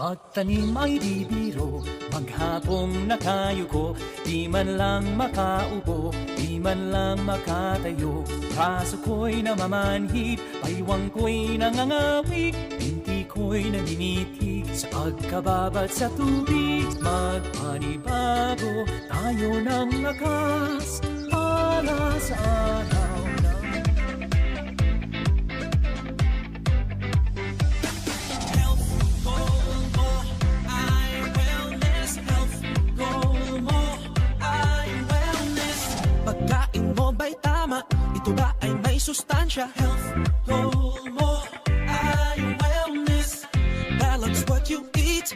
Magtanim ay di biro, maghapong nakayuko, di man lang makaupo, di man lang makatayo. Braso ko'y namamanhid, paywang ko'y nangangawig, binti ko'y naninitig sa pagkababat sa tubig. Magpanibago tayo ng lakas para sa araw na ito ba ay may sustansya? Health goal mo ay wellness. Balance what you eat,